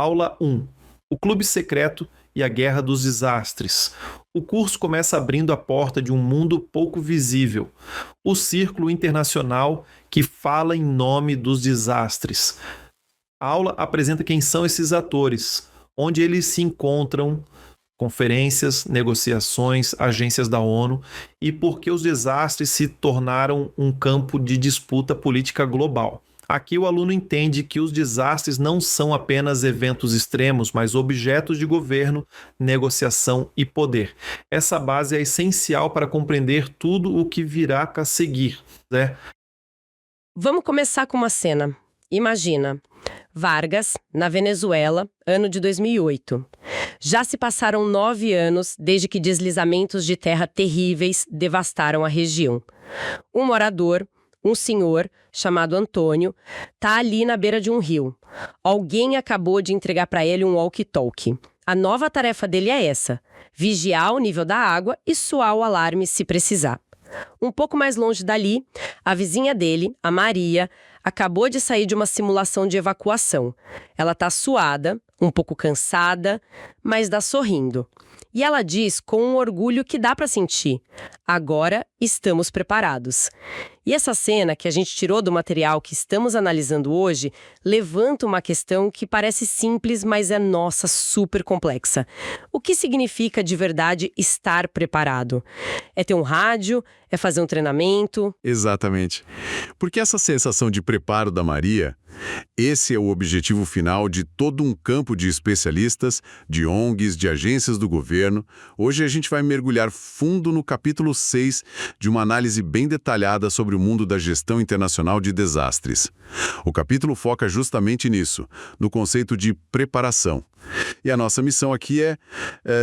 Aula 1. O Clube Secreto e a Guerra dos Desastres. O curso começa abrindo a porta de um mundo pouco visível. O Círculo Internacional que fala em nome dos desastres. A aula apresenta quem são esses atores, onde eles se encontram, conferências, negociações, agências da ONU e por que os desastres se tornaram um campo de disputa política global. Aqui o aluno entende que os desastres não são apenas eventos extremos, mas objetos de governo, negociação e poder. Essa base é essencial para compreender tudo o que virá a seguir, né? Vamos começar com uma cena. Imagina, Vargas, na Venezuela, ano de 2008. Já se passaram 9 anos desde que deslizamentos de terra terríveis devastaram a região. Um morador, um senhor, chamado Antônio, tá ali na beira de um rio. Alguém acabou de entregar para ele um walkie-talkie. A nova tarefa dele é essa: vigiar o nível da água e soar o alarme se precisar. Um pouco mais longe dali, a vizinha dele, a Maria, acabou de sair de uma simulação de evacuação. Ela tá suada, um pouco cansada, mas dá sorrindo. E ela diz com um orgulho que dá para sentir: agora estamos preparados. E essa cena que a gente tirou do material que estamos analisando hoje levanta uma questão que parece simples, mas é, nossa, super complexa. O que significa de verdade estar preparado? É ter um rádio? É fazer um treinamento? Exatamente. Porque essa sensação de preparo da Maria, esse é o objetivo final de todo um campo de especialistas, de ONGs, de agências do governo. Hoje a gente vai mergulhar fundo no capítulo 6 de uma análise bem detalhada sobre o mundo da gestão internacional de desastres. O capítulo foca justamente nisso, no conceito de preparação. E a nossa missão aqui é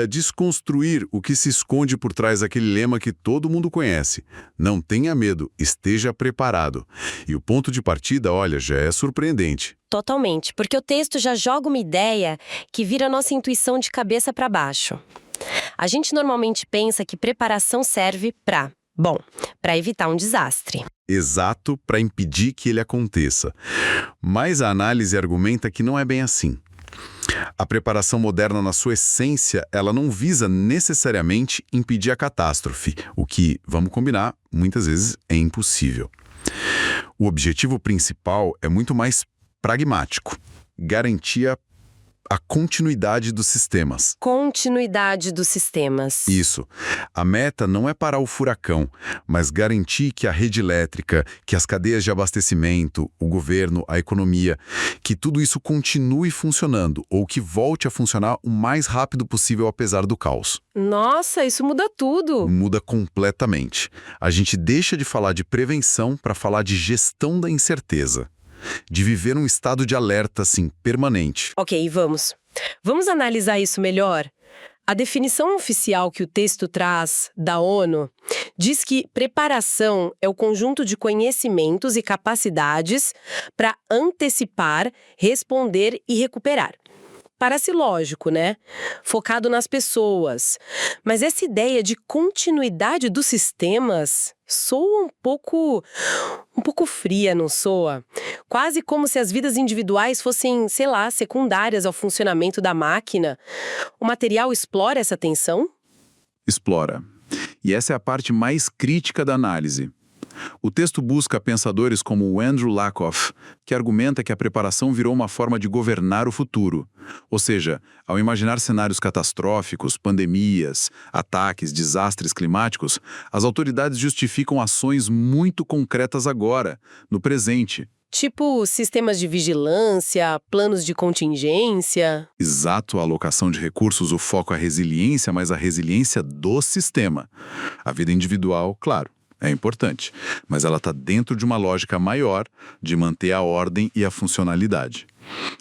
desconstruir o que se esconde por trás daquele lema que todo mundo conhece: não tenha medo, esteja preparado. E o ponto de partida, olha, já é surpreendente. Totalmente, porque o texto já joga uma ideia que vira nossa intuição de cabeça para baixo. A gente normalmente pensa que preparação serve para evitar um desastre. Exato, para impedir que ele aconteça. Mas a análise argumenta que não é bem assim. A preparação moderna, na sua essência, ela não visa necessariamente impedir a catástrofe, o que, vamos combinar, muitas vezes é impossível. O objetivo principal é muito mais pragmático: garantir a continuidade dos sistemas. Continuidade dos sistemas. Isso. A meta não é parar o furacão, mas garantir que a rede elétrica, que as cadeias de abastecimento, o governo, a economia, que tudo isso continue funcionando ou que volte a funcionar o mais rápido possível apesar do caos. Nossa, isso muda tudo. Muda completamente. A gente deixa de falar de prevenção para falar de gestão da incerteza. De viver um estado de alerta, assim, permanente. Ok, vamos. Vamos analisar isso melhor? A definição oficial que o texto traz, da ONU, diz que preparação é o conjunto de conhecimentos e capacidades para antecipar, responder e recuperar. Parece lógico, né? Focado nas pessoas. Mas essa ideia de continuidade dos sistemas soa um pouco fria, não soa? Quase como se as vidas individuais fossem, sei lá, secundárias ao funcionamento da máquina. O material explora essa tensão? Explora. E essa é a parte mais crítica da análise. O texto busca pensadores como o Andrew Lakoff, que argumenta que a preparação virou uma forma de governar o futuro. Ou seja, ao imaginar cenários catastróficos, pandemias, ataques, desastres climáticos, as autoridades justificam ações muito concretas agora, no presente. Tipo sistemas de vigilância, planos de contingência. Exato, a alocação de recursos, o foco é a resiliência, mas a resiliência do sistema. A vida individual, claro, é importante, mas ela está dentro de uma lógica maior de manter a ordem e a funcionalidade.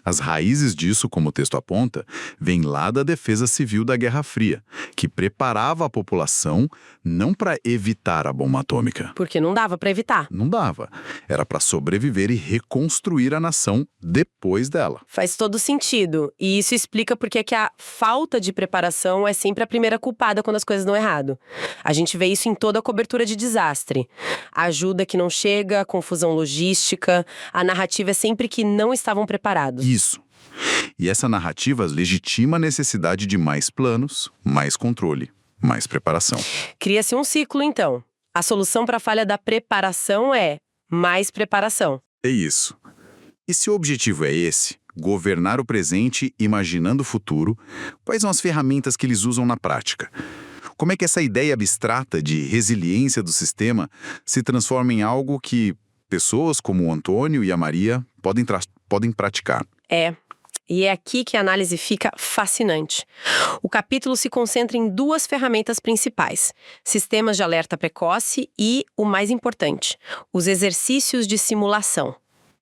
As raízes disso, como o texto aponta, vêm lá da defesa civil da Guerra Fria, que preparava a população não para evitar a bomba atômica. Porque não dava para evitar. Não dava. Era para sobreviver e reconstruir a nação depois dela. Faz todo sentido. E isso explica porque que a falta de preparação é sempre a primeira culpada quando as coisas dão errado. A gente vê isso em toda a cobertura de desastre. A ajuda que não chega, a confusão logística, a narrativa é sempre que não estavam preparados. Isso. E essa narrativa legitima a necessidade de mais planos, mais controle, mais preparação. Cria-se um ciclo, então. A solução para a falha da preparação é mais preparação. É isso. E se o objetivo é esse, governar o presente imaginando o futuro, quais são as ferramentas que eles usam na prática? Como é que essa ideia abstrata de resiliência do sistema se transforma em algo que pessoas como o Antônio e a Maria podem praticar? E é aqui que a análise fica fascinante. O capítulo se concentra em duas ferramentas principais: sistemas de alerta precoce e, o mais importante, os exercícios de simulação.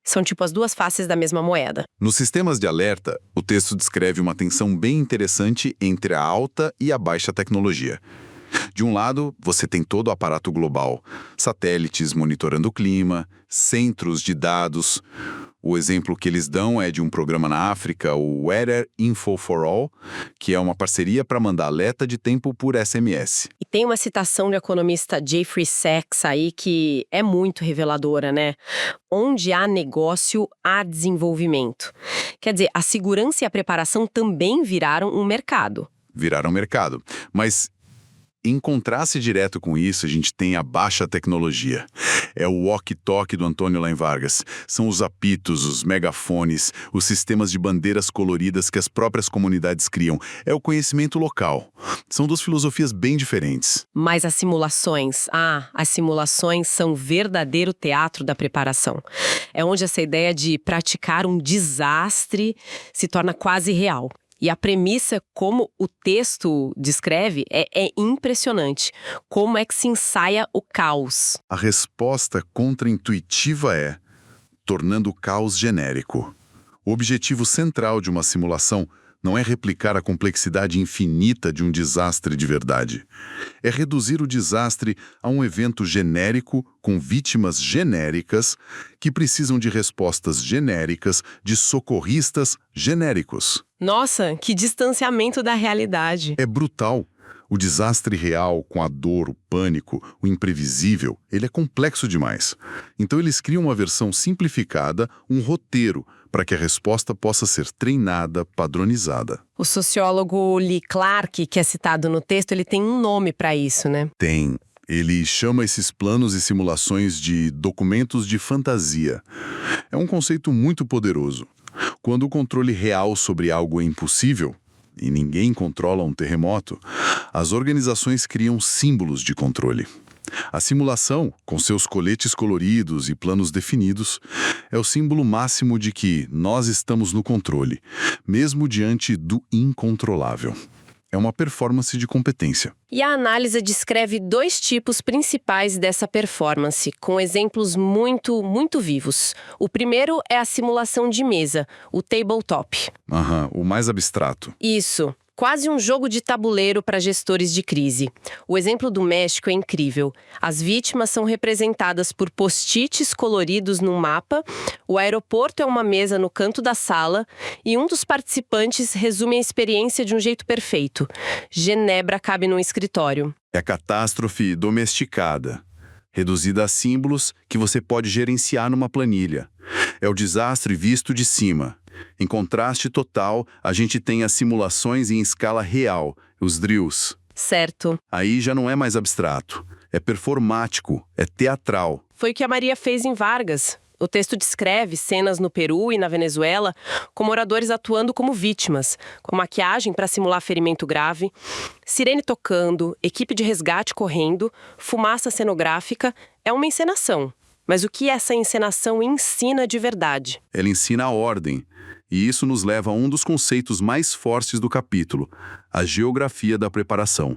São tipo as duas faces da mesma moeda. Nos sistemas de alerta, o texto descreve uma tensão bem interessante entre a alta e a baixa tecnologia. De um lado, você tem todo o aparato global, satélites monitorando o clima, centros de dados. O exemplo que eles dão é de um programa na África, o Weather Info for All, que é uma parceria para mandar alerta de tempo por SMS. E tem uma citação do economista Jeffrey Sachs aí que é muito reveladora, né? Onde há negócio, há desenvolvimento. Quer dizer, a segurança e a preparação também viraram um mercado. Viraram mercado. Mas em contraste direto com isso, a gente tem a baixa tecnologia. É o walkie-talkie do Antônio lá em Vargas. São os apitos, os megafones, os sistemas de bandeiras coloridas que as próprias comunidades criam. É o conhecimento local. São duas filosofias bem diferentes. Mas as simulações são o verdadeiro teatro da preparação. É onde essa ideia de praticar um desastre se torna quase real. E a premissa, como o texto descreve, é impressionante. Como é que se ensaia o caos? A resposta contraintuitiva é tornando o caos genérico. O objetivo central de uma simulação não é replicar a complexidade infinita de um desastre de verdade. É reduzir o desastre a um evento genérico com vítimas genéricas que precisam de respostas genéricas de socorristas genéricos. Nossa, que distanciamento da realidade. É brutal. O desastre real, com a dor, o pânico, o imprevisível, ele é complexo demais. Então eles criam uma versão simplificada, um roteiro, para que a resposta possa ser treinada, padronizada. O sociólogo Lee Clark, que é citado no texto, ele tem um nome para isso, né? Tem. Ele chama esses planos e simulações de documentos de fantasia. É um conceito muito poderoso. Quando o controle real sobre algo é impossível, e ninguém controla um terremoto, as organizações criam símbolos de controle. A simulação, com seus coletes coloridos e planos definidos, é o símbolo máximo de que nós estamos no controle, mesmo diante do incontrolável. É uma performance de competência. E a análise descreve dois tipos principais dessa performance, com exemplos muito vivos. O primeiro é a simulação de mesa, o tabletop. O mais abstrato. Isso. Quase um jogo de tabuleiro para gestores de crise. O exemplo do México é incrível. As vítimas são representadas por post-its coloridos num mapa, o aeroporto é uma mesa no canto da sala e um dos participantes resume a experiência de um jeito perfeito. Genebra cabe num escritório. É a catástrofe domesticada, reduzida a símbolos que você pode gerenciar numa planilha. É o desastre visto de cima. Em contraste total, a gente tem as simulações em escala real, os drills. Certo. Aí já não é mais abstrato, é performático, é teatral. Foi o que a Maria fez em Vargas. O texto descreve cenas no Peru e na Venezuela com moradores atuando como vítimas, com maquiagem para simular ferimento grave, sirene tocando, equipe de resgate correndo, fumaça cenográfica. É uma encenação. Mas o que essa encenação ensina de verdade? Ela ensina a ordem. E isso nos leva a um dos conceitos mais fortes do capítulo, a geografia da preparação.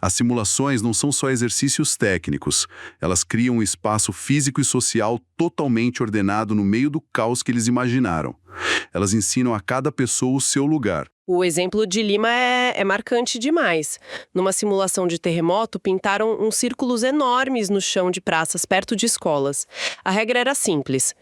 As simulações não são só exercícios técnicos, elas criam um espaço físico e social totalmente ordenado no meio do caos que eles imaginaram. Elas ensinam a cada pessoa o seu lugar. O exemplo de Lima é marcante demais. Numa simulação de terremoto, pintaram uns círculos enormes no chão de praças perto de escolas. A regra era simples.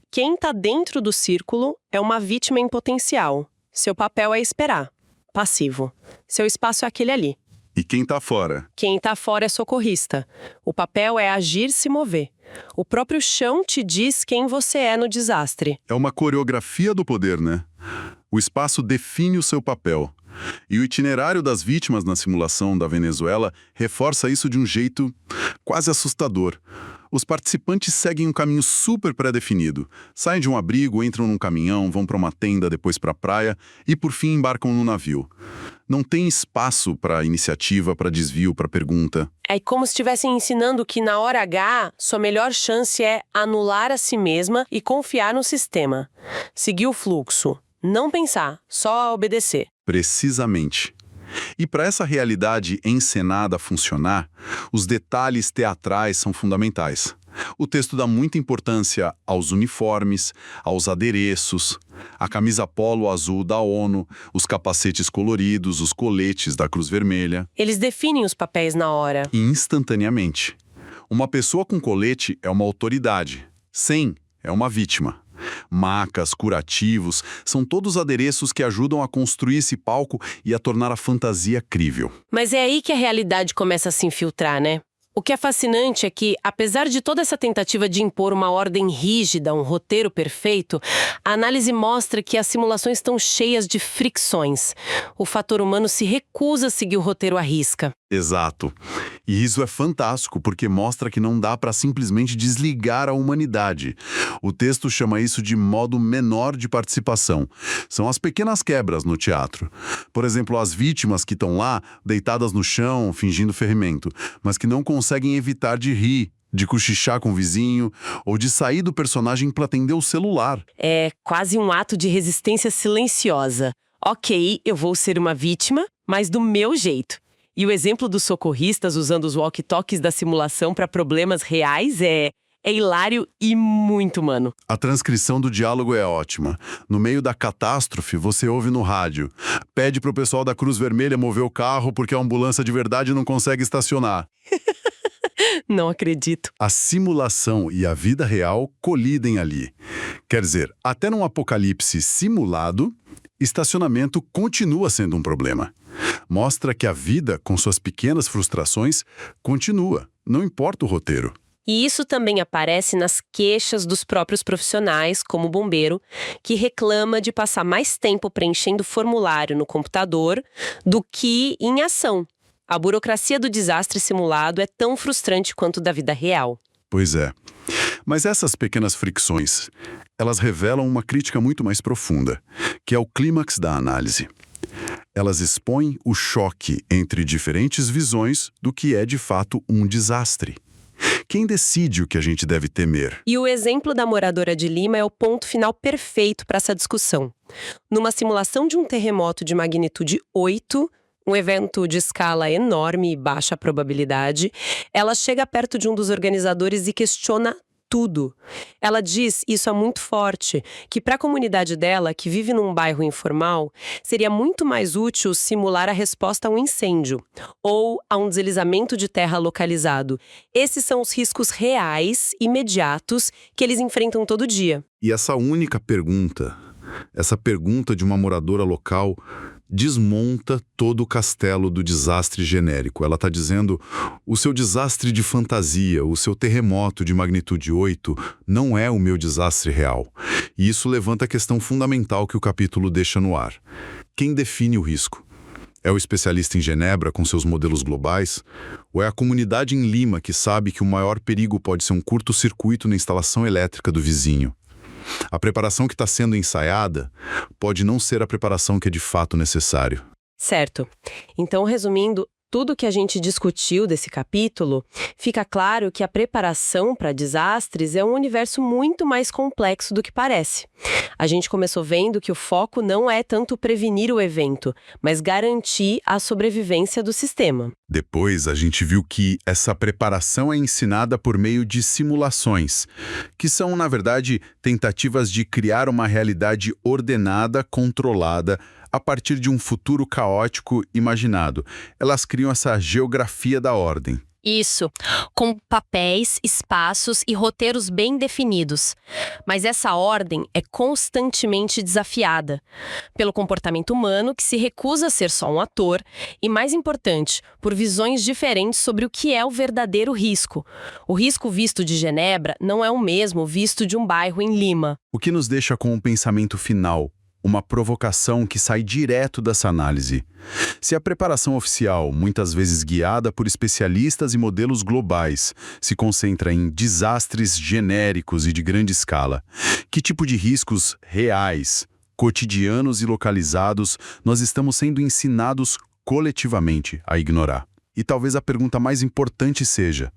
Quem está dentro do círculo é uma vítima em potencial. Seu papel é esperar. Passivo. Seu espaço é aquele ali. E quem está fora? Quem está fora é socorrista. O papel é agir, se mover. O próprio chão te diz quem você é no desastre. É uma coreografia do poder, né? O espaço define o seu papel. E o itinerário das vítimas na simulação da Venezuela reforça isso de um jeito quase assustador. Os participantes seguem um caminho super pré-definido. Saem de um abrigo, entram num caminhão, vão para uma tenda, depois para a praia e, por fim, embarcam no navio. Não tem espaço para iniciativa, para desvio, para pergunta. É como se estivessem ensinando que, na hora H, sua melhor chance é anular a si mesma e confiar no sistema. Seguir o fluxo. Não pensar, só obedecer. Precisamente. E para essa realidade encenada funcionar, os detalhes teatrais são fundamentais. O texto dá muita importância aos uniformes, aos adereços, a camisa polo azul da ONU, os capacetes coloridos, os coletes da Cruz Vermelha. Eles definem os papéis na hora. E instantaneamente. Uma pessoa com colete é uma autoridade. Sem é uma vítima. Macas, curativos, são todos adereços que ajudam a construir esse palco e a tornar a fantasia crível. Mas é aí que a realidade começa a se infiltrar, né? O que é fascinante é que, apesar de toda essa tentativa de impor uma ordem rígida, um roteiro perfeito, a análise mostra que as simulações estão cheias de fricções. O fator humano se recusa a seguir o roteiro à risca. Exato. E isso é fantástico, porque mostra que não dá para simplesmente desligar a humanidade. O texto chama isso de modo menor de participação. São as pequenas quebras no teatro. Por exemplo, as vítimas que estão lá, deitadas no chão, fingindo ferimento, mas que não conseguem evitar de rir, de cochichar com o vizinho, ou de sair do personagem para atender o celular. É quase um ato de resistência silenciosa. Ok, eu vou ser uma vítima, mas do meu jeito. E o exemplo dos socorristas usando os walkie-talkies da simulação para problemas reais é hilário e muito humano. A transcrição do diálogo é ótima. No meio da catástrofe, você ouve no rádio. Pede pro pessoal da Cruz Vermelha mover o carro porque a ambulância de verdade não consegue estacionar. Não acredito. A simulação e a vida real colidem ali. Quer dizer, até num apocalipse simulado, estacionamento continua sendo um problema. Mostra que a vida, com suas pequenas frustrações, continua, não importa o roteiro. E isso também aparece nas queixas dos próprios profissionais, como o bombeiro, que reclama de passar mais tempo preenchendo formulário no computador do que em ação. A burocracia do desastre simulado é tão frustrante quanto da vida real. Pois é. Mas essas pequenas fricções, elas revelam uma crítica muito mais profunda, que é o clímax da análise. Elas expõem o choque entre diferentes visões do que é de fato um desastre. Quem decide o que a gente deve temer? E o exemplo da moradora de Lima é o ponto final perfeito para essa discussão. Numa simulação de um terremoto de magnitude 8, um evento de escala enorme e baixa probabilidade, ela chega perto de um dos organizadores e questiona tudo. Ela diz, isso é muito forte, que para a comunidade dela, que vive num bairro informal, seria muito mais útil simular a resposta a um incêndio ou a um deslizamento de terra localizado. Esses são os riscos reais, imediatos, que eles enfrentam todo dia. E essa única pergunta, essa pergunta de uma moradora local, desmonta todo o castelo do desastre genérico. Ela está dizendo, o seu desastre de fantasia, o seu terremoto de magnitude 8 não é o meu desastre real. E isso levanta a questão fundamental que o capítulo deixa no ar. Quem define o risco? É o especialista em Genebra com seus modelos globais? Ou é a comunidade em Lima que sabe que o maior perigo pode ser um curto-circuito na instalação elétrica do vizinho? A preparação que está sendo ensaiada pode não ser a preparação que é de fato necessário. Certo. Então, resumindo tudo que a gente discutiu desse capítulo, fica claro que a preparação para desastres é um universo muito mais complexo do que parece. A gente começou vendo que o foco não é tanto prevenir o evento, mas garantir a sobrevivência do sistema. Depois, a gente viu que essa preparação é ensinada por meio de simulações, que são, na verdade, tentativas de criar uma realidade ordenada, controlada, a partir de um futuro caótico imaginado. Elas criam essa geografia da ordem. Isso, com papéis, espaços e roteiros bem definidos. Mas essa ordem é constantemente desafiada pelo comportamento humano que se recusa a ser só um ator e, mais importante, por visões diferentes sobre o que é o verdadeiro risco. O risco visto de Genebra não é o mesmo visto de um bairro em Lima. O que nos deixa com um pensamento final. uma provocação que sai direto dessa análise. Se a preparação oficial, muitas vezes guiada por especialistas e modelos globais, se concentra em desastres genéricos e de grande escala, que tipo de riscos reais, cotidianos e localizados nós estamos sendo ensinados coletivamente a ignorar? E talvez a pergunta mais importante seja: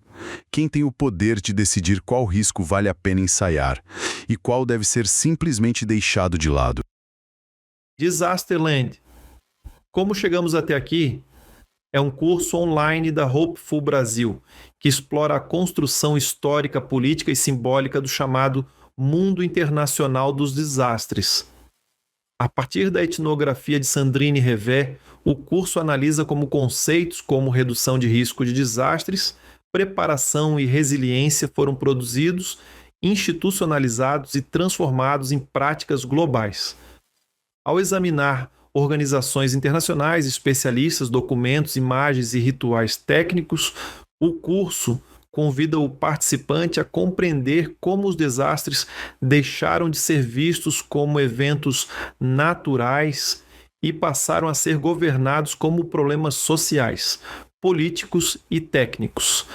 quem tem o poder de decidir qual risco vale a pena ensaiar e qual deve ser simplesmente deixado de lado? Disasterland. Como chegamos até aqui? É um curso online da Hopeful Brasil, que explora a construção histórica, política e simbólica do chamado Mundo Internacional dos Desastres. A partir da etnografia de Sandrine Revé, o curso analisa como conceitos como redução de risco de desastres, preparação e resiliência foram produzidos, institucionalizados e transformados em práticas globais. Ao examinar organizações internacionais, especialistas, documentos, imagens e rituais técnicos, o curso convida o participante a compreender como os desastres deixaram de ser vistos como eventos naturais e passaram a ser governados como problemas sociais, políticos e técnicos.